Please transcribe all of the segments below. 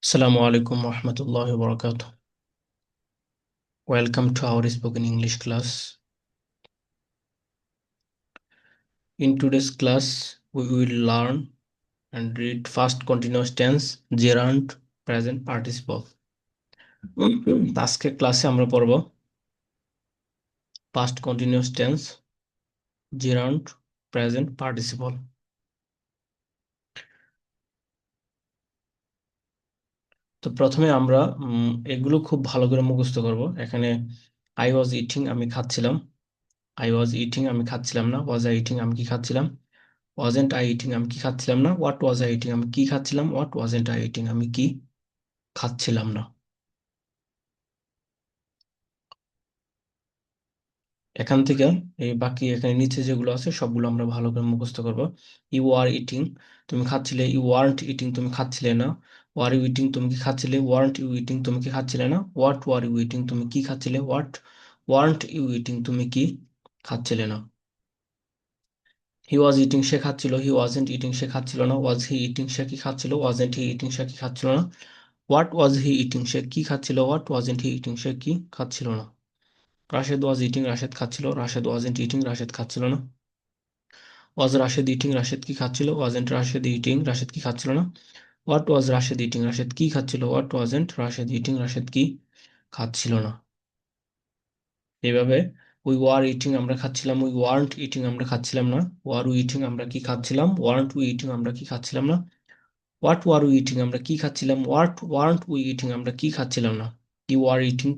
Assalamu alaikum warahmatullahi wabarakatuh. Welcome to our spoken English class. In today's class, we will learn and read past continuous tense, gerund, present participle. আজকে ক্লাসে আমরা পড়ব past continuous tense, gerund, present participle. তো প্রথমে আমরা এগুলো খুব ভালো করে মুখস্থ করব। এখানে আই ওয়াজ ইটিং, আমি খাচ্ছিলাম। আই ওয়াজ ইটিং, আমি খাচ্ছিলাম না। ওয়াজ আই ইটিং, আমি কি খাচ্ছিলাম। ওয়াজেন্ট আই ইটিং, আমি কি খাচ্ছিলাম না। হোয়াট ওয়াজ আই ইটিং, আমি কি খাচ্ছিলাম। হোয়াট ওয়াজেন্ট আই ইটিং, আমি কি খাচ্ছিলাম না। এখান থেকে এই বাকি এখানে নিচে যেগুলো আছে সবগুলো আমরা ভালো করে মুখস্থ করব। ইউ আর ইটিং, তুমি খাচ্ছিলে। ইউ ওয়ার্নট ইটিং, তুমি খাচ্ছিলে না। ওয়ার ইউ ইটিং, তুমি কি খাচ্ছিলে। ওয়ার্নট ইউ ইটিং, তুমি কি খাচ্ছিলে না। হোয়াট ওয়ার ইউ ইটিং, তুমি কি খাচ্ছিলে। হোয়াট ওয়ার্নট ইউ ইটিং, তুমি কি খাচ্ছিলে না। হি ওয়াজ ইটিং, সে খাচ্ছিল। হি ওয়াজেন্ট ইটিং, সে খাচ্ছিল না। ওয়াজ হি ইটিং, সে কি খাচ্ছিল। ওয়াজেন্ট হি ইটিং, সে কি খাচ্ছিল না। হোয়াট ওয়াজ হি ইটিং, সে কি খাচ্ছিল। হোয়াট ওয়াজেন্ট হি ইটিং, সে কি খাচ্ছিল না। রাশেদ ওয়াজ ইটিং, রাশেদ খাচ্ছিল। রাশেদ ওয়াজেন্ট ইটিং, রাশেদ খাচ্ছিল না। ওয়াজ রাশেদ ইটিং, রাশেদ কি খাচ্ছিল। ওয়াজেন্ট রাশেদ ইটিং, রাশেদ কি খাচ্ছিল না। What was Rashed eating, Rashed কি খাচ্ছিল। What wasn't Rashed eating, Rashed কি খাচ্ছিল না। এইভাবে উই ওয়ার ইটিং, আমরা খাচ্ছিলাম। উই ওয়ার্নট ইটিং, আমরা খাচ্ছিলাম না। ওয়ার উই ইটিং, আমরা কি খাচ্ছিলাম। ওয়ার্নট উই ইটিং, আমরা কি খাচ্ছিলাম না। হোয়াট ওয়ার উই ইটিং, আমরা কি খাচ্ছিলাম। হোয়াট ওয়ার্নট উই ইটিং, আমরা কি খাচ্ছিলাম না। ইউ আর ইটিং,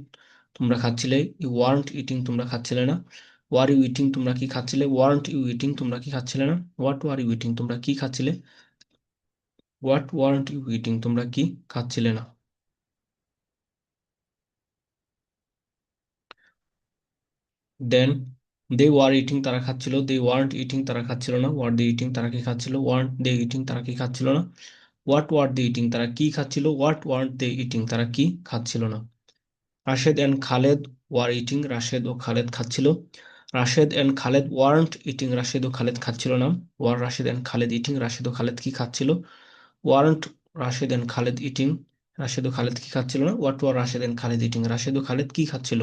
তোমরা খাচ্ছিলে। ইউ ওয়ার্নট ইটিং, তোমরা খাচ্ছিলে না। ওয়ার ইউ ইটিং, তোমরা কি খাচ্ছিলে। ওয়ার্নট ইউ ইটিং, তোমরা কি খাচ্ছিলে না। হোয়াট ওয়ার ইউ ইটিং, তোমরা কি খাচ্ছিলে। হোয়াট ওয়ার্নট ইউ ইটিং, তোমরা কি খাচ্ছিলে না। দেন দে ওয়ার ইটিং, তারা খাচ্ছিল। দে ওয়ার্নট ইটিং, তারা খাচ্ছিল না। ওয়ার দে ইটিং, তারা কি খাচ্ছিল। ওয়ার্নট দে ইটিং, তারা কি খাচ্ছিল না। হোয়াট ওয়ার দে ইটিং, তারা কি খাচ্ছিল। হোয়াট ওয়ার্নট দে ইটিং, তারা কি খাচ্ছিল না। Rashed and Khaled were eating, Rashed ও খালেদ খাচ্ছিল। Rashed and Khaled weren't eating, Rashed ও খালেদ খাচ্ছিল না। Were Rashed and Khaled eating, Rashed ও খালেদ কি খাচ্ছিল। Weren't Rashed and Khaled eating, Rashed ও খালেদ কি খাচ্ছিল না। What were Rashed and Khaled eating, Rashed ও খালেদ কি খাচ্ছিল।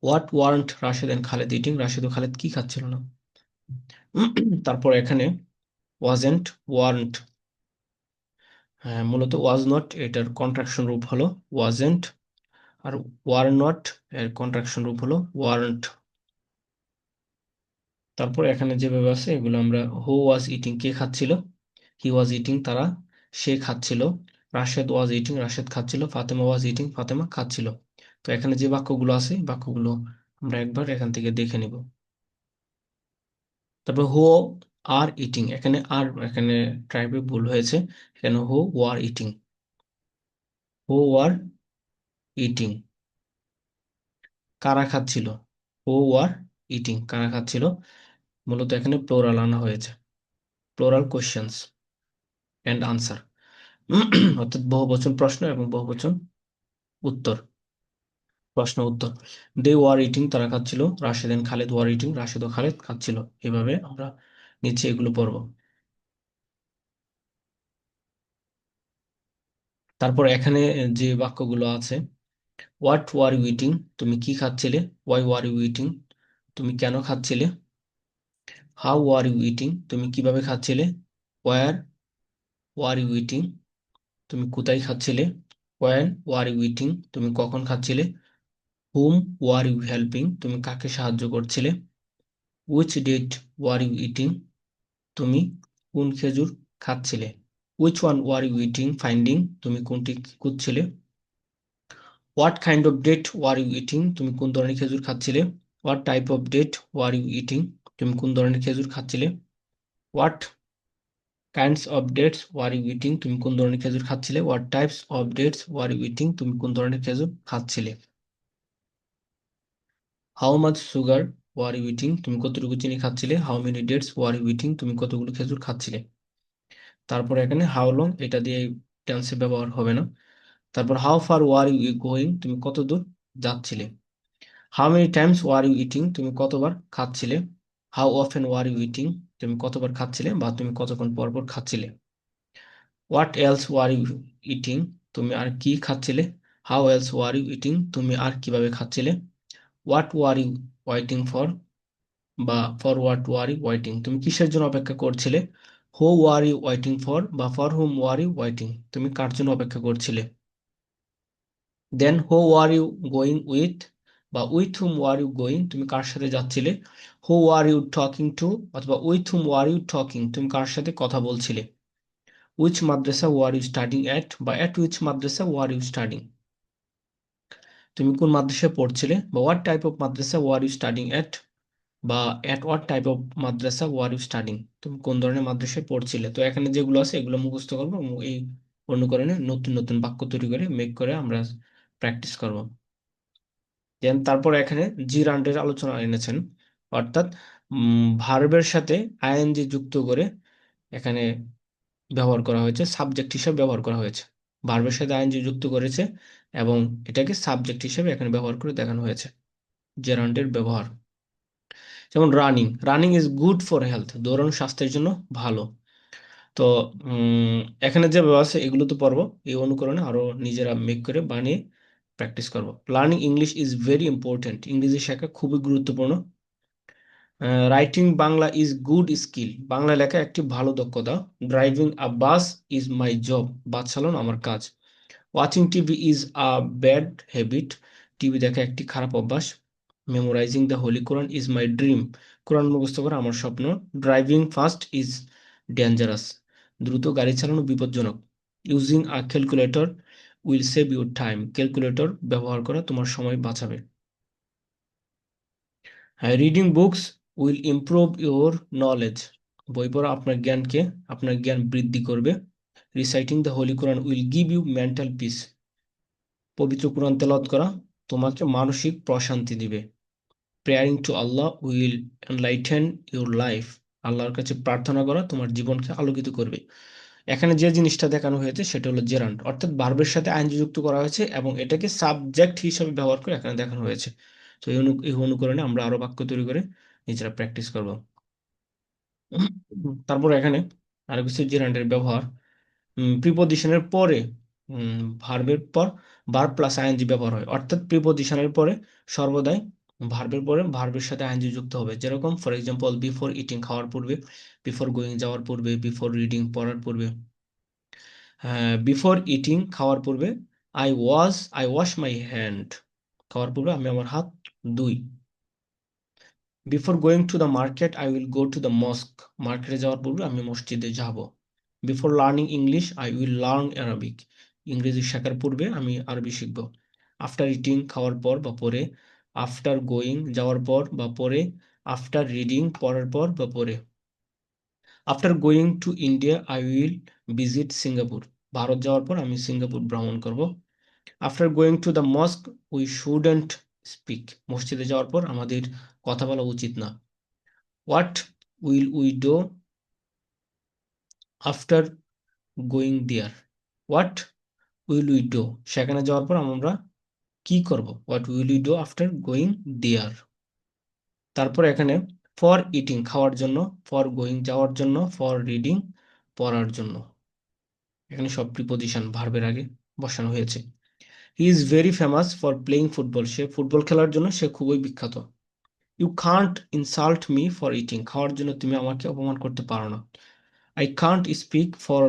What weren't Rashed and Khaled eating, Rashed ও খালেদ কি খাচ্ছিল না। তারপর এখানে ওয়াজেন্ট ওয়ার্নট, হ্যাঁ মূলত ওয়াজ নট এটার কন্ট্রাকশন রূপ হলো ওয়াজেন্ট, আর ওয়ার নট এর কন্ট্রাকশন রূপ হলো ওয়ারেন্ট। তারপর এখানে যেভাবে আছে এগুলো আমরা হু ওয়াজ ইটিং, কে খাচ্ছিল। হি ওয়াজ ইটিং, তারা সে খাচ্ছিল। রাশেদ ওয়াজ ইটিং, রাশেদ খাচ্ছিল। ফাতেমা ওয়াজ ইটিং, ফাতেমা খাচ্ছিল। তো এখানে যে বাক্যগুলো আছে এই বাক্যগুলো আমরা একবার এখান থেকে দেখে নিব। তারপর হু আর ইটিং, এখানে আর এখানে ট্রাইবে ভুল হয়েছে। এখানে who were eating, who were eating, কারা খাচ্ছিল। হু ওয়ার ইটিং, কারা খাচ্ছিল। মূলত এখানে প্লোরাল আনা হয়েছে, প্লোরাল কোশ্চেন্স এন্ড আনসার, অর্থাৎ বহুবচন প্রশ্ন এবং বহুবচন উত্তর, প্রশ্ন উত্তর। দে ওয়ার ইটিং, তারা খাচ্ছিল। Rashed and Khaled were eating, Rashed ও খালেদ খাচ্ছিল। এভাবে আমরা নিচে এগুলো পড়ব। তারপর এখানে যে বাক্যগুলো আছে, হোয়াট ওয়ার ইউ ইটিং, তুমি কি খাচ্ছিলে। ওয়াই ওয়ার ইউ ইটিং, তুমি কেন খাচ্ছিলে। হাউ ওয়ার ইউ ইটিং, তুমি কিভাবে খাচ্ছিলে। ওয়ার ওয়ার ইউ ইটিং, তুমি কোথায় খাচ্ছিলে। ওয়েন ওয়ার ইউ ইটিং, তুমি কখন খাচ্ছিলে। হুম ওয়ার ইউ হেল্পিং, তুমি কাকে সাহায্য করছিলে। Which date were you eating, তুমি কোন খেজুর খাচ্ছিলে। Which one were you eating finding, তুমি কোনটি খুঁজছিলে। What kind of date were you eating, তুমি কোন ধরনের খেজুর খাচ্ছিলে। What type of date were you eating, তুমি কোন ধরনের খেজুর খাচ্ছিলে। What kinds of dates were you eating, তুমি কোন ধরনের খেজুর খাচ্ছিলে। What types of dates were you eating, তুমি কোন ধরনের খেজুর খাচ্ছিলে। How much sugar were you eating, তুমি কতটুকু চিনি খাচ্ছিলে। How many dates were you eating, তুমি কতগুলো খেজুর খাচ্ছিলে। তারপর এখানে হাউ লং, এটা দিয়ে টেন্সে ব্যবহার হবে না। তারপর how far were you going, তুমি কত দূর যাচ্ছিলে। How many times were you eating, তুমি কতবার খাচ্ছিলে। How often were you eating, তুমি কতবার খাচ্ছিলে বা তুমি কতক্ষণ পর পর খাচ্ছিলে। What else were you eating, তুমি আর কি খাচ্ছিলে। How else were you eating, তুমি আর কিভাবে খাচ্ছিলে। What were you waiting for, বা for what were you waiting, তুমি কিসের জন্য অপেক্ষা করছিলে। হু ওয়ার ইউ ওয়াইটিং ফর, বা for whom were you waiting, তুমি কার জন্য অপেক্ষা করছিলে। Then who were you going with, বা with whom were you going, তুমি কার সাথে যাচ্ছিলে। Who were you talking to, অথবা with whom were you talking, তুমি কার সাথে কথা বলছিলে। Which madrasa war you studying at, বা at which madrasa war you studying, তুমি কোন মাদ্রাসায় পড়ছিলে। বা what type of madrasa war you studying at, বা at what type of madrasa war you studying, তুমি কোন ধরনের মাদ্রাসায় পড়ছিলে। তো এখানে যেগুলো আছে এগুলো মুখস্থ করবো এবং এই অনুকরণে নতুন নতুন বাক্য তৈরি করে মেক করে আমরা প্র্যাকটিস করব। দেন তারপর এখানে জিরান্ডের আলোচনা এনেছেন, অর্থাৎ ভার্বের সাথে আইএনজি যুক্ত করে এখানে ব্যবহার করা হয়েছে, সাবজেক্ট হিসেবে ব্যবহার করা হয়েছে। ভার্বের সাথে আইএনজি যুক্ত করেছে এবং এটাকে সাবজেক্ট হিসেবে এখানে ব্যবহার করে দেখানো হয়েছে জেরান্ডের ব্যবহার। যেমন running, running is good for health, দৌড়ানো স্বাস্থ্যের জন্য ভালো। তো এখানে যে ব্যবহার আছে এগুলো তো পড়বো, এই অনুকরণে আরো নিজেরা মেক করে বানিয়ে প্র্যাকটিস করব। Learning English is very important, ইংরেজি শেখা খুবই গুরুত্বপূর্ণ। Writing Bangla is good skill, Bangla লেখা একটি ভালো দক্ষতা। Driving a bus is my job, bus চালানো আমার কাজ। Watching TV is a bad habit, TV দেখা একটি খারাপ অভ্যাস। Memorizing the holy Quran is my dream, কোরআন মুখস্থ করা আমার স্বপ্ন। ড্রাইভিং ফাস্ট ইজ ডেঞ্জারাস, দ্রুত গাড়ি চালানো বিপজ্জনক। Using a calculator will save your time, calculator ব্যবহার করা তোমার সময় বাঁচাবে। হ্যাঁ, reading books will improve your knowledge, বই পড়া আপনার জ্ঞান বৃদ্ধি করবে। Reciting the holy Quran will give you mental peace, পবিত্র কোরআন তেলাওয়াত করা তোমাকে মানসিক প্রশান্তি দিবে। Prayering to Allah will enlighten your life, আল্লাহর কাছে প্রার্থনা করা তোমার জীবনকে আলোকিত করবে। এখানে যে জিনিসটা দেখানো হয়েছে সেটা হলো জেরান্ড, অর্থাৎ ভার্বের সাথে আইনজি যুক্ত করা হয়েছে এবং এটাকে সাবজেক্ট হিসেবে ব্যবহার করে এখানে দেখানো হয়েছে। তো এই অনুকরণে আমরা আরো বাক্য তৈরি করে নিজেরা প্র্যাকটিস করব। তারপর এখানে আরো কিছু জেরান্ডের ব্যবহার, প্রিপোজিশনের পরে ভার্বের পর ভার্ব প্লাস আইএনজি ব্যবহার হয়, অর্থাৎ প্রিপোজিশনের পরে সর্বদাই ভার্বের পরে ভার্বের সাথে আইএনজি যুক্ত হবে। যেরকম ফর এক্সাম্পল বিফোর ইটিং খাওয়ার পূর্বে, বিফোর গোয়িং যাওয়ার পূর্বে, বিফোর রিডিং পড়ার পূর্বে। বিফোর ইটিং খাওয়ার পূর্বে, আই ওয়াশ মাই হ্যান্ড, খাওয়ার পূর্বে আমি আমার হাত ধুই। Before going to the market I will go to the মস্ক, মার্কেটে যাওয়ার পূর্বে আমি মসজিদে যাব। Before learning English I will learn Arabic, ইংরেজি শেখার পূর্বে আমি আরবি শিখব। আফটার ইটিং খাওয়ার পর বা পরে, আফটার গোয়িং যাওয়ার পর বা পরে, আফটার রিডিং পড়ার পর বা পরে। After going to India I will visit Singapore, ভারত যাওয়ার পর আমি সিঙ্গাপুর ভ্রমণ করব। After going to the mosque we shouldn't speak, মসজিদে যাওয়ার পর আমাদের কথা বলা উচিত না। What will we do after going there, what will we do সেখানে যাওয়ার পর আমরা কি করব, what will we do after going there. তারপর এখানে ফর ইটিং খাওয়ার জন্য, ফর গোয়িং যাওয়ার জন্য, ফর রিডিং পড়ার জন্য, এখানে সব প্রিপোজিশন ভার্বের আগে বসানো হয়েছে। He is very famous for playing football, সে ফুটবল খেলার জন্য সে খুবই বিখ্যাত। You can't insult me for eating, খাওয়ার জন্য তুমি আমাকে অপমান করতে পারো না। আই কান্ট স্পিক ফর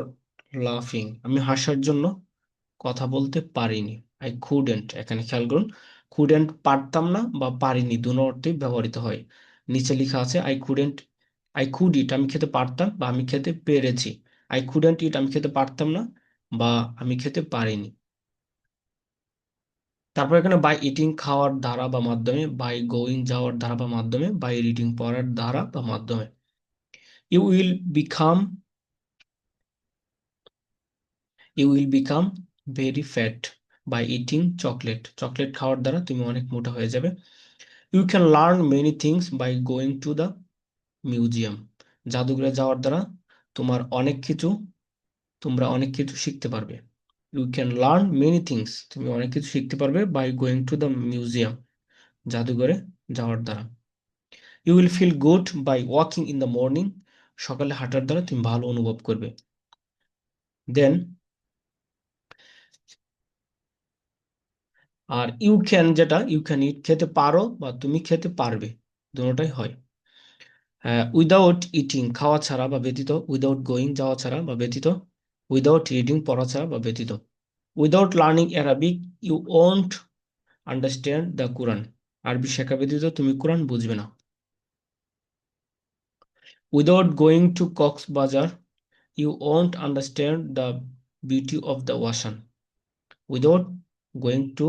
লাফিং, আমি হাসার জন্য কথা বলতে পারিনি। আই কুডেন্ট, এখানে খেয়াল করুন, কুডেন্ট পারতাম না বা পারিনি দুটো অর্থেই ব্যবহৃত হয়। নিচে লেখা আছে আই কুড ইট, আমি খেতে পারতাম বা আমি খেতে পেরেছি। আই কুডেন্ট ইট, আমি খেতে পারতাম না বা আমি খেতে পারিনি। তারপর এখানে বাই ইটিং খাওয়ার দ্বারা বা মাধ্যমে, বাই গোয়িং যাওয়ার দ্বারা বা মাধ্যমে, বাই রিডিং পড়ার দ্বারা বা মাধ্যমে। You will become you will become very fat by eating chocolate, chocolate খাওয়ার দ্বারা তুমি অনেক মোটা হয়ে যাবে। You can learn many things by going to the museum, জাদুঘরে যাওয়ার দ্বারা তোমার অনেক কিছু তোমরা অনেক কিছু শিখতে পারবে। You can learn many things, তুমি অনেক কিছু শিখতে পারবে by going to the museum, জাদুঘরে যাওয়ার দ্বারা। You will feel good by walking in the morning, সকালে হাঁটার দ্বারা তুমি ভালো অনুভব করবে। দেন আর ইউ ক্যান, যেটা ইউ ক্যান ইট, খেতে পারো বা তুমি খেতে পারবে, দুটোটাই হয়। উইদাউট ইটিং, খাওয়া ছাড়া বা ব্যতীত। উইদাউট গোয়িং, যাওয়া ছাড়া বা ব্যতীত। উইদাউট রিডিং, পড়া ছাড়া বা ব্যতীত। Without learning Arabic you won't understand the Quran, আরবি শেখা ব্যতীত তুমি কোরআন বুঝবে না। Without going to Cox's Bazar you won't understand the beauty of the ocean. Without going to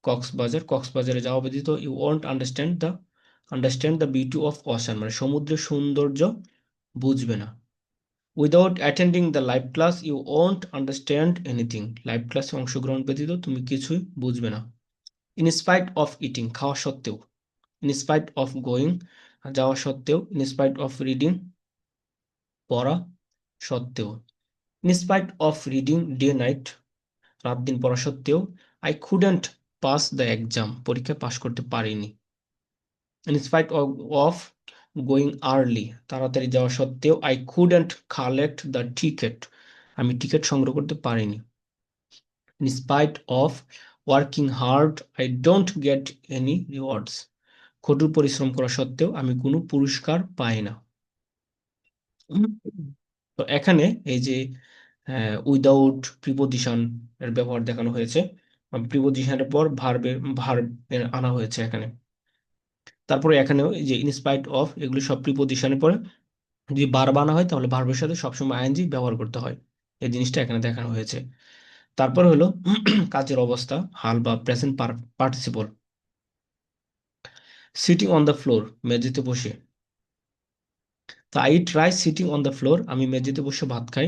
Cox's Bazar, কক্সবাজারে যাওয়া ব্যতীত you won't understand the beauty of ocean, মানে সমুদ্রের সৌন্দর্য বুঝবে না। Without attending the live class you won't understand anything, live ক্লাসে অংশগ্রহণ ব্যতীত তুমি কিছুই বুঝবে না। ইনস্পাইট অফ ইটিং, খাওয়া সত্ত্বেও। ইনস্পাইট অফ গোয়িং, যাওয়া সত্ত্বেও। ইনস্পাইট অফ রিডিং, পড়া সত্ত্বেও। In spite of reading day night, রাত দিন পড়া সত্ত্বেও। I couldn't pass the exam, পরীক্ষায় পাশ করতে পারিনি। ইনস্পাইট অফ গোয়িং আর্লি, তাড়াতাড়ি যাওয়া সত্ত্বেও। I couldn't collect the ticket, আমি টিকিট সংগ্রহ করতে পারিনি। In spite of working hard I don't get any rewards, কঠোর পরিশ্রম করা সত্ত্বেও আমি কোনো পুরস্কার পাই না। তো এখানে এই যে উইদাউট প্রিপোজিশন এর ব্যবহার দেখানো হয়েছে, প্রিপোজিশনের পর ভার্ব আনা হয়েছে এখানে। তারপরে এখানেও এই যে ইনস্পাইট অফ, এগুলো সব প্রিপোজিশনের পরে যদি ভার্ব আনা হয় তাহলে ভার্বের সাথে সবসময় আইএনজি ব্যবহার করতে হয়, এই জিনিসটা এখানে দেখানো হয়েছে। তারপর হলো কাজের অবস্থা, হাল বা present participle. Sitting on the floor, মেঝেতে বসে। তো I try sitting on the floor, আমি মেঝেতে বসে ভাত খাই।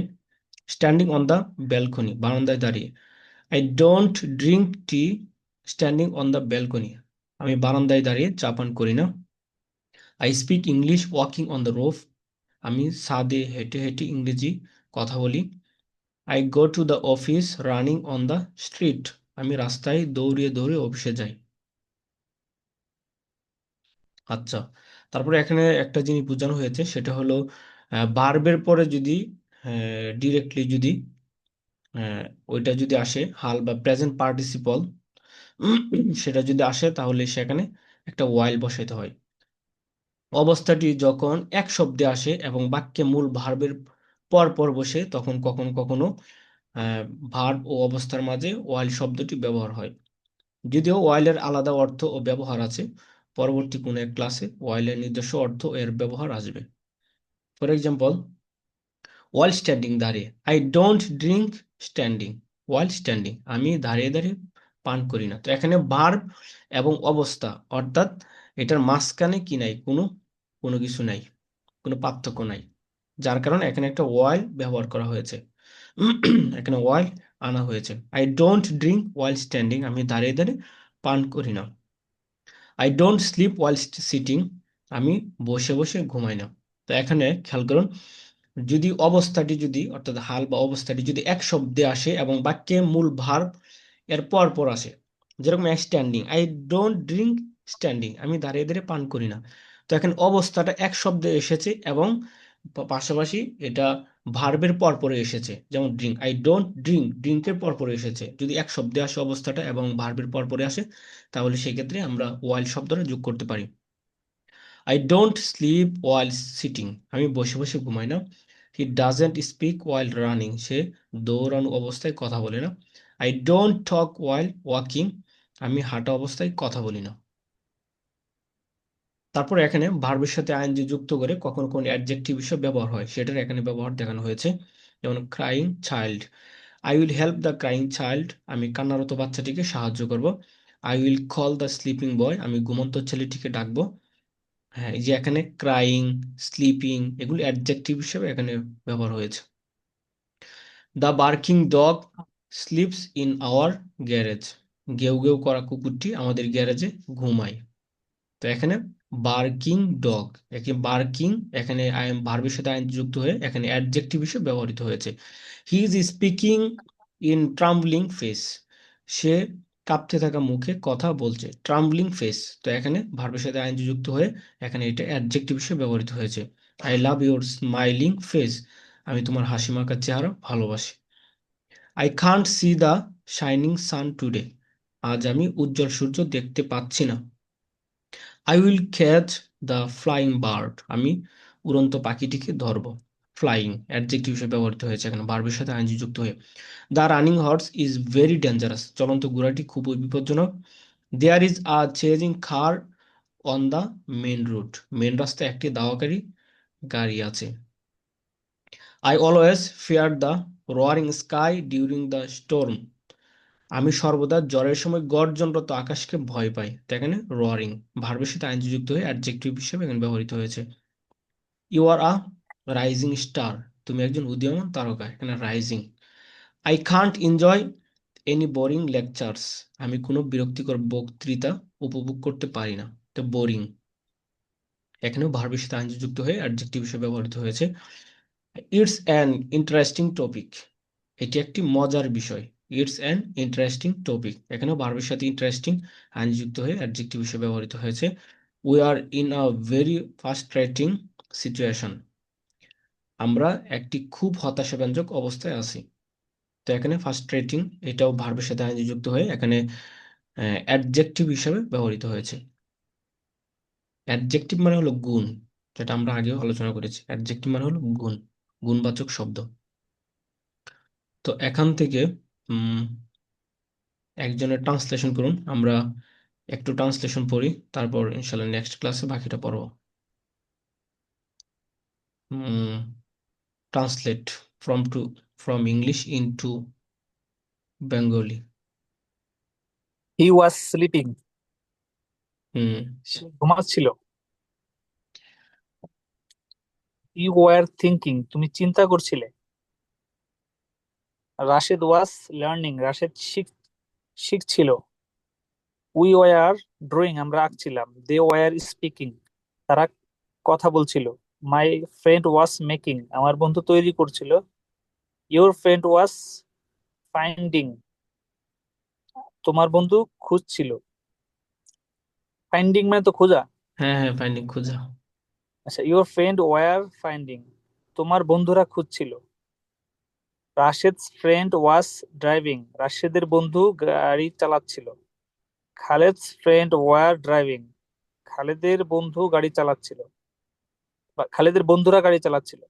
স্ট্যান্ডিং অন দ্য ব্যালকনি, বারান্দায় দাঁড়িয়ে। I don't drink tea standing on the balcony, আমি বারান্দায় দাঁড়িয়ে চা পান করি না। I speak English walking on the roof, আমি ছাদে হেঁটে হেঁটে ইংরেজি কথা বলি। I go to the office running on the street, আমি রাস্তায় দৌড়িয়ে দৌড়িয়ে অফিসে যাই। আচ্ছা, তারপরে এখানে একটা জিনিস বোঝানো হয়েছে, সেটা হলো ভার্বের পরে যদি ডিরেক্টলি যদি আহ, ওইটা যদি আসে হাল বা প্রেজেন্ট পার্টিসিপল, সেটা যদি আসে তাহলে সেখানে একটা ওয়াইল বসাইতে হয়। অবস্থাটি যখন এক শব্দে আসে এবং বাক্যে মূল ভার্বের পর পর বসে, তখন কখনো কখনো ভার্ব ও অবস্থার মাঝে ওয়াইল শব্দটি ব্যবহার হয়। যদিও ওয়াইলের আলাদা অর্থ ও ব্যবহার আছে, পরবর্তী কোনো এক ক্লাসে ওয়াইলের নিজস্ব অর্থ ও এর ব্যবহার আসবে। ফর এক্সাম্পল, ওয়াইল স্ট্যান্ডিং, দাঁড়িয়ে। I don't drink standing while standing, আমি দাঁড়িয়ে দাঁড়িয়ে পান করি না। তো এখানে ভার্ব এবং অবস্থা, অর্থাৎ এটার মাঝখানে কি নাই, কোনো কোনো কিছু নাই, কোনো পার্থক্য নাই, যার কারণে এখানে একটা ওয়াইল ব্যবহার করা হয়েছে। এখানে ওয়াইল আনা হয়েছে। I don't drink while standing, আমি দাঁড়িয়ে দাঁড়িয়ে পান করি না। I don't sleep while sitting, আমি বসে বসে ঘুমাই না। তো এখানে খেয়াল করুন, যদি অবস্থাটি যদি অর্থাৎ হাল বা অবস্থাটি যদি এক শব্দে আসে এবং বাক্যে মূল ভার্ব এর পর পর আসে, যেরকম standing, I don't drink standing, আমি দাঁড়িয়ে দাঁড়িয়ে পান করি না। তো এখন অবস্থাটা এক শব্দে এসেছে এবং পাশাপাশি এটা ভার্বের পর পরে এসেছে, যেমন ড্রিঙ্ক, আই ডোন্ট ড্রিঙ্ক, ড্রিঙ্কের পর পরে এসেছে। যদি এক শব্দে আসে অবস্থাটা এবং ভার্বের পর পরে আসে, তাহলে সেক্ষেত্রে আমরা ওয়াইল শব্দটা যোগ করতে পারি। I don't sleep while sitting, আমি বসে বসে ঘুমাই না। He doesn't speak while running, সে দৌড়ানো অবস্থায় কথা বলে না। I don't talk while walking, আমি হাঁটা অবস্থায় কথা বলি না। তারপর এখানে ভার্বের সাথে আইএনজি যুক্ত করে কখনো কোন অ্যাডজেক্টিভ হিসেবে ব্যবহার হয়, সেটার এখানে ব্যবহার দেখানো হয়েছে। যেমন crying child, I will help the crying child, আমি কান্নারত বাচ্চাটিকে সাহায্য করব। I will call the sleeping boy, আমি ঘুমন্ত ছেলেটিকে ডাকবো। হ্যাঁ, এই যে এখানে ক্রাইং, স্লিপিং, এগুলো অ্যাডজেক্টিভ হিসেবে এখানে ব্যবহার হয়েছে। The barking dog sleeps in our garage, গেউ গেউ করা কুকুরটি আমাদের গ্যারেজে ঘুমায়। তো এখানে বার্কিং ডগ, এখানে বার্কিং, এখানে ভার্বের সাথে আইন যুক্ত হয়ে এখানে অ্যাডজেক্টিভ হিসেবে ব্যবহৃত হয়েছে। He is speaking in trembling face, সে কাঁপতে থাকা মুখে কথা বলছে। ট্রাম্বলিং ফেস, তো এখানে ভার্বের সাথে আইন যুক্ত হয়ে এখানে এটা অ্যাডজেক্টিভ হিসেবে ব্যবহৃত হয়েছে। I love your smiling face, আমি তোমার হাসি মাখা চেহারা ভালোবাসি। I can't see the shining sun today, আজ আমি উজ্জ্বল সূর্য দেখতে পাচ্ছি না। I will catch the flying bird, আমি উড়ন্ত পাখিটিকে ধরবো। ফ্লাইং অ্যাডজেক্টিভ হিসেবে ব্যবহৃত হয়েছে এখানে ভার্বের সাথে আইনজি যুক্ত হয়ে। The running horse is very dangerous, চলন্ত ঘোড়াটি খুবই বিপজ্জনক। There is a chasing car on the main route, main রাস্তায় একটি দাওয়াকারী গাড়ি আছে। I always fear the roaring sky during the storm, আমি সর্বদা ঝড়ের সময় গর্জনরত আকাশকে ভয় পাই। তো এখানে রোয়ারিং ভার্বের সাথে আইনজি যুক্ত হয়ে অ্যাডজেক্টিভ হিসেবে এখানে ব্যবহৃত হয়েছে। You are a rising star, তুমি একজন উদীয়মান তারকা, এখানে rising. I can't enjoy any boring lectures, আমি কোনো বিরক্তিকর বক্তৃতা উপভোগ করতে পারি না। তো বোরিং এখানেও ভার্বের সাথে আইনজি যুক্ত হয়ে অ্যাডজেক্টিভ হিসেবে ব্যবহৃত হয়েছে। ইটস অ্যান ইন্টারেস্টিং টপিক, এটি একটি মজার বিষয়। ইটস অ্যান ইন্টারেস্টিং টপিক, এখানেও ভার্বের সাথে ইন্টারেস্টিং আইনজি যুক্ত হয়ে অ্যাডজেক্টিভ হিসেবে ব্যবহৃত হয়েছে। We are in a very frustrating situation, আমরা একটি খুব হতাশাব্যঞ্জক অবস্থায় আছি। তো এখানে ফ্রাস্ট্রেটিং এটাও ভার্বের সাথে আইনজি যুক্ত হয়ে এখানে অ্যাডজেক্টিভ হিসেবে ব্যবহৃত হয়েছে। অ্যাডজেক্টিভ মানে হলো গুণ, যেটা আমরা আগেও আলোচনা করেছি। অ্যাডজেক্টিভ মানে হলো গুণ, গুণবাচক শব্দ। তো এখান থেকে একজনের ট্রান্সলেশন করুন, আমরা একটু ট্রান্সলেশন পড়ি, তারপর ইনশাল্লাহ নেক্সট ক্লাসে বাকিটা পড়ব। Translate from English into Bengali. He was sleeping, হুম সে ঘুমাচ্ছিল। ইউ ওয়ার থিঙ্কিং, তুমি চিন্তা করছিলে। রাশেদ ওয়াজ লার্নিং, রাশেদ শিখছিল। উই ওয়ার ড্রয়িং, আমরা আঁকছিলাম। দে ওয়ার স্পিকিং, তারা কথা বলছিল। মাই ফ্রেন্ড ওয়াজ মেকিং, আমার বন্ধু তৈরি করছিল। ইউর ফ্রেন্ড ওয়াজ ফাইন্ডিং, তোমার বন্ধু খুঁজছিল। ফাইন্ডিং মানে তো খোঁজা। হ্যাঁ হ্যাঁ, ফাইন্ডিং খোঁজা। আচ্ছা, ইউর ফ্রেন্ড ওয়ার ফাইন্ডিং, তোমার বন্ধুরা খুঁজছিল। রাশেদ ফ্রেন্ড ওয়াজ ড্রাইভিং, রাশেদের বন্ধু গাড়ি চালাচ্ছিল। খালেদ ফ্রেন্ড ওয়ার ড্রাইভিং, খালেদের বন্ধু গাড়ি চালাচ্ছিল, বা খালেদের বন্ধুরা গাড়ি চালাচ্ছিল।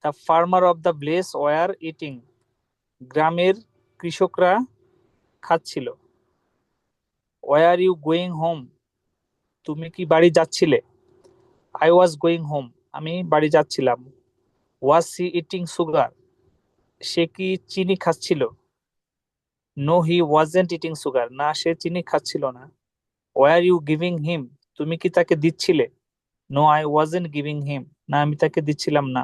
The farmer of the village war eating, গ্রামের কৃষকরা খাচ্ছিল। ওয়ার ইউ গোয়িং হোম, তুমি কি বাড়ি যাচ্ছিলে? আই ওয়াজ গোয়িং হোম, আমি বাড়ি যাচ্ছিলাম। ওয়াজ সি ইটিং সুগার, সে কি চিনি খাচ্ছিল? নো হি ওয়াজেন্ট ইটিং সুগার, না সে চিনি খাচ্ছিল না। ওয়ার ইউ গিভিং হিম, তুমি কি তাকে দিচ্ছিলে? No I wasn't giving him, না আমি তাকে দিচ্ছিলাম না।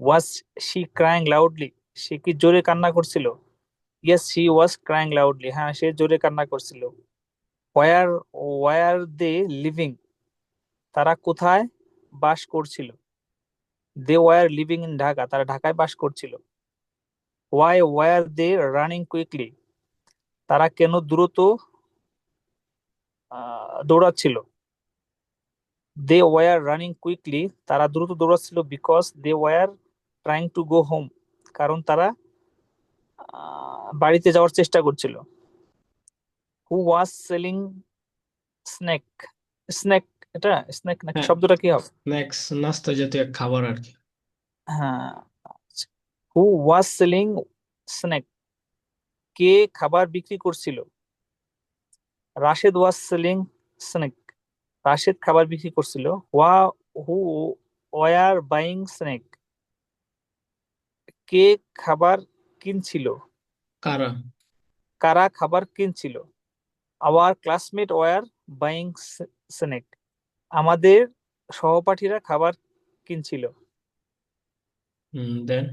ওয়াজ শি ক্রাইং লাউডলি, সে কি জোরে কান্না করছিল? Yes she was crying loudly, হ্যাঁ সে জোরে কান্না করছিল। ওয়ার ওয়ার দে লিভিং, তারা কোথায় বাস করছিল? They were living in Dhaka, তারা ঢাকায় বাস করছিল। Why were they running quickly, তারা কেন দ্রুত দৌড়াচ্ছিল? দে ওয়ার রানিং কুইকলি, তারা দ্রুত দৌড়াচ্ছিল। Because they were trying to go home, কারণ তারা বাড়িতে যাওয়ার চেষ্টা করছিল। Who was selling snack, snack, এটা স্ন্যাক নাকি, হ্যাঁ, শব্দটা কি হবে? স্ন্যাক্স নাস্তা জাতীয় এক খাবার আর কি। হ্যাঁ, হু ওয়াজ সেলিং স্ন্যাক, কে খাবার বিক্রি করছিল? Rashed was selling snack, Rashed খাবার বিক্রি করছিল। ওয়া হু ওয়ার বাইং স্ন্যাক, কে খাবার কিনছিল? কারা? কারা খাবার কিনছিল? Our classmate were buying snack, আমাদের সহপাঠীরা খাবার কিনছিল। দেন।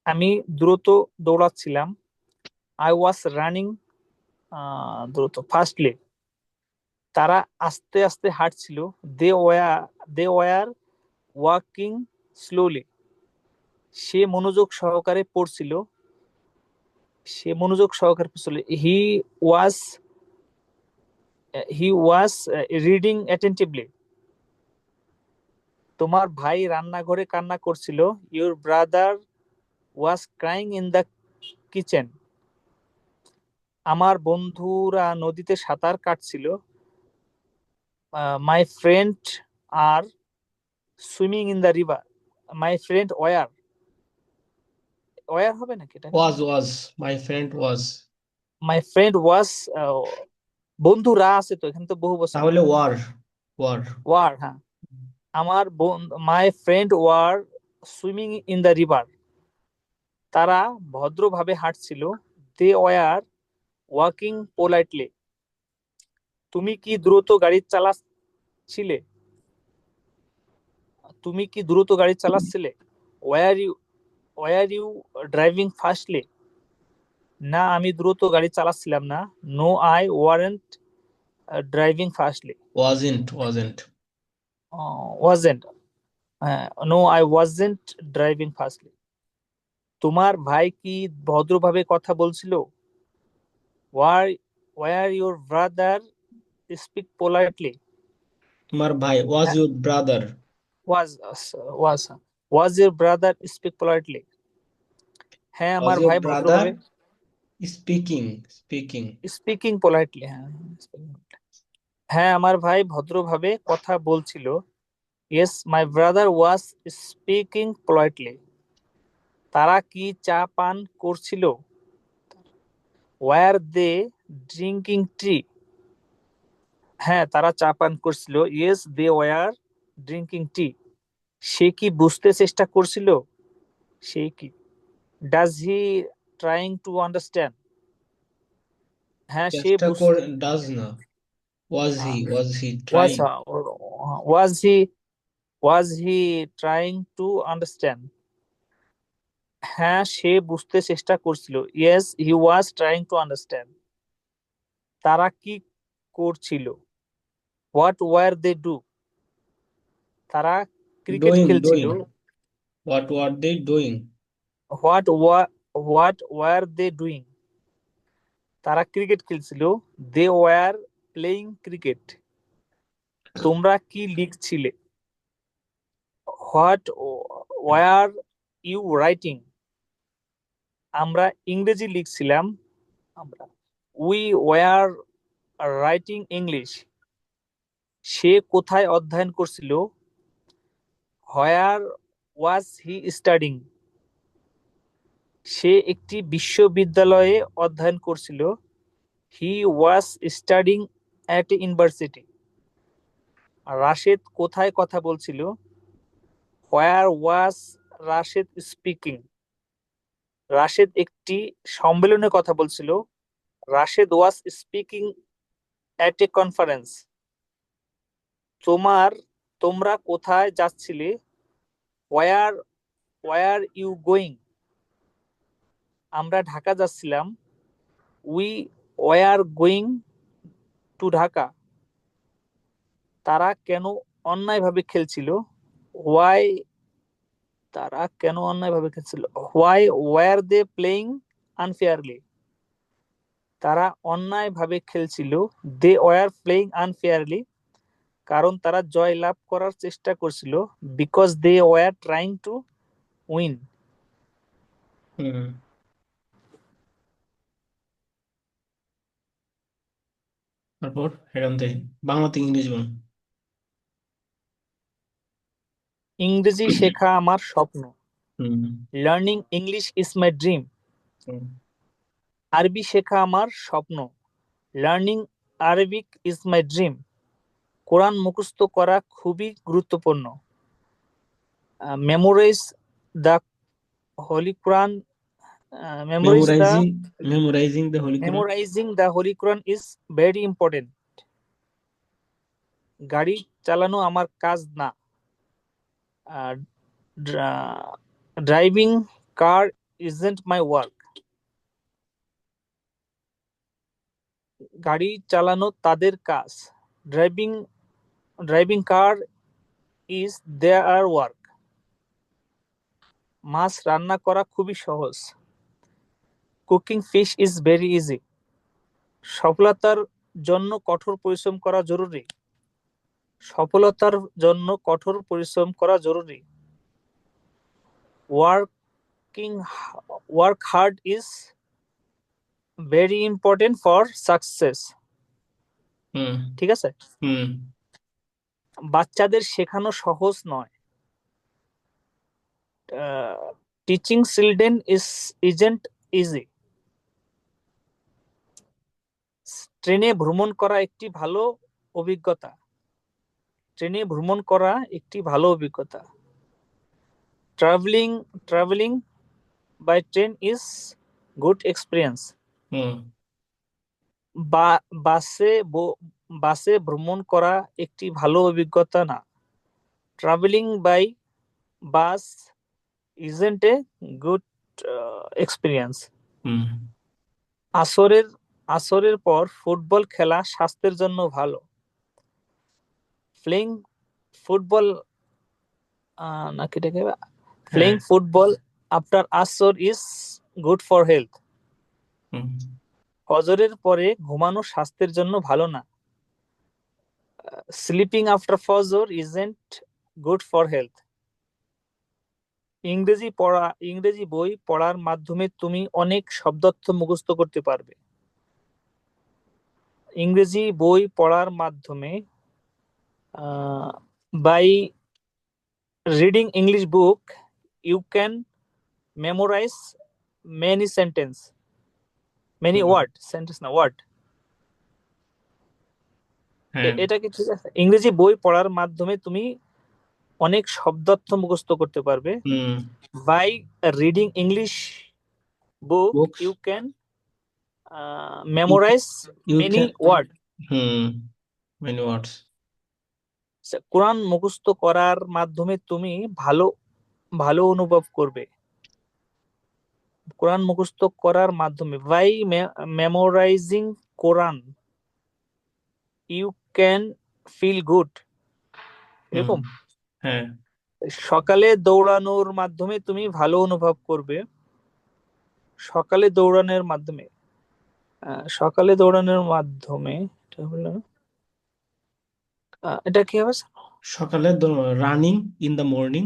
আমি দ্রুত দৌড়াচ্ছিলাম। আই ওয়াজ রানিং দ্রুত ফাস্টলি, তারা আস্তে আস্তে হাঁটছিল। দে ওয়ার ওয়াকিং স্লোলি, সে মনোযোগ সহকারে পড়ছিল। সে মনোযোগ সহকারে পড়ছিল। ওয়াজ হি ওয়াজ রিডিং অ্যাটেন্টিভলি, তোমার ভাই রান্নাঘরে কান্না করছিল। Your brother was crying in the kitchen. আমার বন্ধুরা নদীতে সাঁতার কাটছিল। My friend are swimming in the river. My friend where হবে নাকি এটা? was my friend was, My friend was বন্ধুরা আছে তো, এখানে তো বহু বচন। তাহলে were ওয়ার, হ্যাঁ। আমার my friend were swimming in the river. তারা ভদ্রভাবে হাঁটছিল। They were walking politely. তুমি কি দ্রুত গাড়ি চালাচ্ছিলে? তুমি কি দ্রুত গাড়ি চালাচ্ছিলে? Were you driving fastly? না, আমি দ্রুত গাড়ি চালাচ্ছিলাম না। No, I weren't driving fastly. wasn't wasn't, no I wasn't driving fastly. তোমার ভাই কি ভদ্রভাবে কথা বলছিল? Were your brother speak politely? তোমার ভাই was your brother, was was was your brother speak politely? হ্যাঁ, was আমার your ভাই ভদ্রভাবে brother speaking স্পিকিং পোলাইটলি, হ্যাঁ। হ্যাঁ, আমার ভাই ভদ্রভাবে কথা বলছিল। Yes, my brother was speaking politely. তারা কি চা পান করছিল? Were they drinking tea? হ্যাঁ, তারা চা পান করছিল। Yes, they were drinking tea. সে কি বুঝতে চেষ্টা করছিল? সে কি does he trying to understand? হ্যাঁ, সে চেষ্টা বুঝতে। করে does না, was he was trying, was he was he trying to understand? হ্যাঁ, সে বুঝতে চেষ্টা করছিল। Yes, he was trying to understand. তারা কি করছিল? What were they do? তারা ক্রিকেট খেলছিল। doing what were they doing, what were they doing? তারা ক্রিকেট খেলছিল। They were playing cricket. তোমরা কি লিখছিলে? What were you writing? আমরা ইংরেজি লিখছিলাম। আমরা উই ওয়ার রাইটিং ইংলিশ। সে কোথায় অধ্যয়ন করছিল? হোয়ার ওয়াজ হি স্টাডিং? সে একটি বিশ্ববিদ্যালয়ে অধ্যয়ন করছিল। He was studying at university. Rashed কোথায় কথা বলছিল? Where was Rashed speaking? Rashed একটি সম্মেলনে কথা বলছিল। Rashed was speaking at a conference. তোমরা কোথায় যাচ্ছিলে? Where were you going? আমরা ঢাকা যাচ্ছিলাম। We were going to Dhaka. তারা কেন অন্যায়ভাবে খেলছিল? হোয়াই তারা কেন অন্যায়ভাবে খেলছিল? Why were they playing unfairly? তারা অন্যায়ভাবে খেলছিল। দে ওয়ার প্লেইং আনফেয়ারলি, কারণ তারা জয় লাভ করার চেষ্টা করছিল। Because they were trying to win. হুম, তারপর এরকম থেকে বাংলাতে ইংরেজি বল। ইংরেজি শেখা আমার স্বপ্ন। Hmm learning English is my dream. হুম, আরবি শেখা আমার স্বপ্ন। Learning Arabic is my dream. কোরআন মুখস্থ করা খুবই গুরুত্বপূর্ণ। Memorize the holy Quran. Memorize the memorizing memorizing the Holy Quran. Memorizing the holy Quran is very important. গাড়ি চালানো আমার কাজ না। Driving car isn't my work. গাড়ি চালানো তাদের কাজ। Driving driving car is their work. মাছ রান্না করা খুবই সহজ। Cooking fish is very easy. সফলতার জন্য কঠোর পরিশ্রম করা জরুরি। সফলতার জন্য কঠোর পরিশ্রম করা জরুরি। Work work hard is very important for success. হুম ঠিক আছে। হুম বাচ্চাদের শেখানো সহজ নয়। Teaching children isn't easy. ট্রেনে ভ্রমণ করা একটি ভালো অভিজ্ঞতা। ট্রেনে ভ্রমণ করা একটি ভালো অভিজ্ঞতা। Travelling travelling by train is good experience. হুম বা বাসে ভ্রমণ করা একটি ভালো অভিজ্ঞতা না। Travelling by bus isn't a good experience. হুম আসরের আসরের পর ফুটবল খেলা স্বাস্থ্যের জন্য ভালো। প্লেইং ফুটবল নাকি এটাকে হ্যাঁ প্লেইং ফুটবল আফটার আসর ইজ গুড ফর হেলথ। হুম ফজরের পরে ঘুমানো স্বাস্থ্যের জন্য ভালো না। স্লিপিং আফটার ফজর ইজেন্ট গুড ফর হেলথ। ইংরেজি বই পড়ার মাধ্যমে তুমি অনেক শব্দার্থ মুখস্থ করতে পারবে। ইংরেজি বই পড়ার মাধ্যমে by reading English book you can memorize many sentence, many hmm word, sentence না ওয়ার্ড। হ্যাঁ এটা কি ঠিক আছে? ইংরেজি বই পড়ার মাধ্যমে তুমি অনেক শব্দার্থ মুখস্থ করতে পারবে। Hmm by reading English book books you can you memorize you many can word. Hmm many words কোরআন মুখস্থ করার মাধ্যমে তুমি ভালো ভালো অনুভব করবে। কোরআন মুখস্থ করার মাধ্যমে by memorizing Quran you can feel good. হুম এরকম। হ্যাঁ সকালে দৌড়ানোর মাধ্যমে তুমি ভালো অনুভব করবে। সকালে দৌড়ানোর মাধ্যমে সকালে দৌড়ানোর মাধ্যমে এটা হলো এটা কি হবে? সকালে running in the morning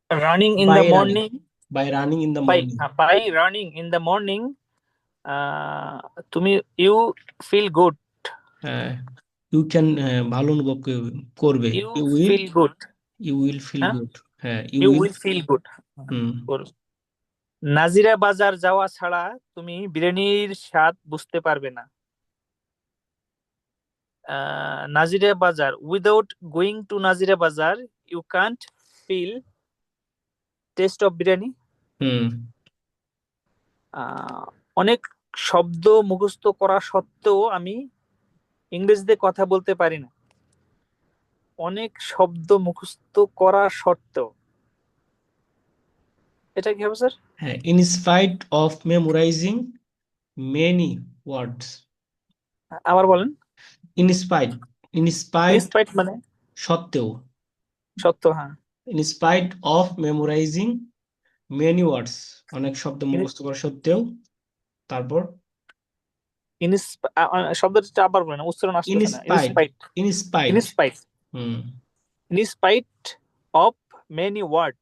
running in by the running morning. By running in the by morning by running in the morning তুমি ইউ ফিল গুড। হ্যাঁ ইউ ক্যান ভালো অনুভব করবে you you will feel good. You will feel হ্যাঁ, good হ্যাঁ you you will will feel good. হুম নাজিরা বাজার যাওয়া ছাড়া তুমি বিরিয়ানির স্বাদ বুঝতে পারবে না। নাজিরা বাজার without going to Nazira Bazar you can't feel taste of biryani. হুম আহ, অনেক শব্দ মুখস্থ করা সত্ত্বেও আমি ইংরেজিতে কথা বলতে পারি না। অনেক শব্দ মুখস্থ করা সত্ত্বেও এটা কি হবে স্যার? হ্যাঁ in spite of memorizing many words আবার বলেন। In spite in spite in spite মানে সত্ত্বেও সত্য, হ্যাঁ। In spite of memorizing many words অনেক শব্দ মুখস্থ করা সত্ত্বেও তারপর শব্দটা আবার বলেন, উচ্চারণ ইন আসতেছে না। Spite in spite. In spite in spite hmm in spite of many word.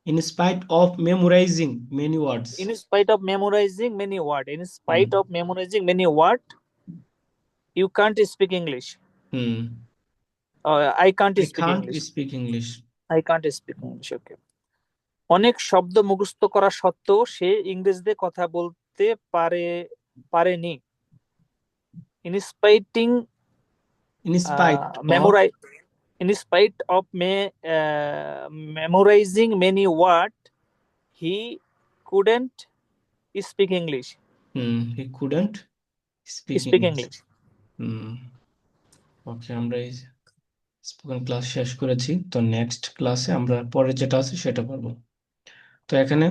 in spite of memorizing many words In spite of memorizing many word, in hmm spite of memorizing many word, you can't speak English. Hmm I can't I speak can't English. speak English I can't speak English. Okay. অনেক শব্দ মুখস্থ করা সত্ত্বেও সে ইংরেজিতে কথা বলতে পারেনি। ইনস্পাইটিং in spite of মেমোরাই in spite of memorizing many word, he couldn't speak English. he couldn't speak Speak English English. হুম ওকে আমরা এই স্পোকেন ক্লাস শেষ করেছি তো নেক্সট ক্লাসে আমরা পরে যেটা আছে সেটা পারবো তো এখানে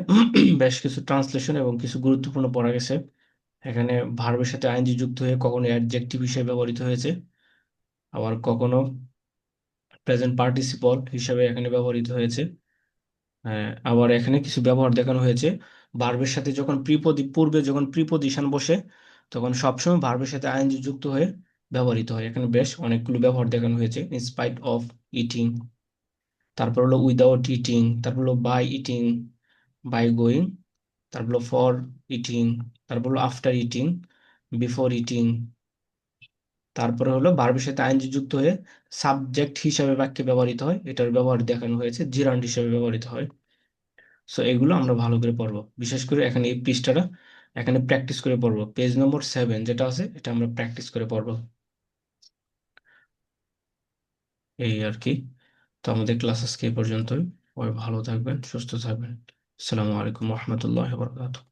বেশ কিছু ট্রান্সলেশন এবং কিছু গুরুত্বপূর্ণ পড়া গেছে এখানে ভার্বের সাথে আইনজি যুক্ত হয়ে কখনো অ্যাডজেক্টিভ হিসেবে ব্যবহৃত হয়েছে আবার কখনো প্রেজেন্ট পার্টিসিপল হিসেবে এখানে ব্যবহৃত হয়েছে হ্যাঁ আবার এখানে কিছু ব্যবহার দেখানো হয়েছে ভার্বের সাথে যখন পূর্বে যখন প্রিপোজিশন বসে তখন সবসময় ভার্বের সাথে আইএনজি যুক্ত হয়ে ব্যবহৃত হয় এখানে বেশ অনেকগুলো ব্যবহার দেখানো হয়েছে ইন স্পাইট অফ ইটিং তারপর হলো উইদাউট ইটিং তারপর হলো বাই ইটিং বাই গোয়িং তারপর ফর ইটিং, তারপর আফটার ইটিং, বিফোর ইটিং, তারপরে হলো ভার্বের সাথে আইএনজি যুক্ত হয়ে সাবজেক্ট হিসাবে বাক্যে ব্যবহৃত হয়, এটার ব্যবহার দেখানো হয়েছে জিরান্ড হিসাবে ব্যবহৃত হয়। সো এগুলো আমরা ভালো করে পড়বো, বিশেষ করে এখানে এই পৃষ্ঠাটা এখানে প্র্যাকটিস করে পড়বো, পেজ নম্বর 7 যেটা আছে এটা আমরা প্র্যাকটিস করে পড়বো। এই আর কি। তো আমাদের ক্লাস আজকে এই পর্যন্তই। সবাই ভালো থাকবেন, সুস্থ থাকবেন। আসসালামু আলাইকুম রহমতুল্লাহ বরকাত।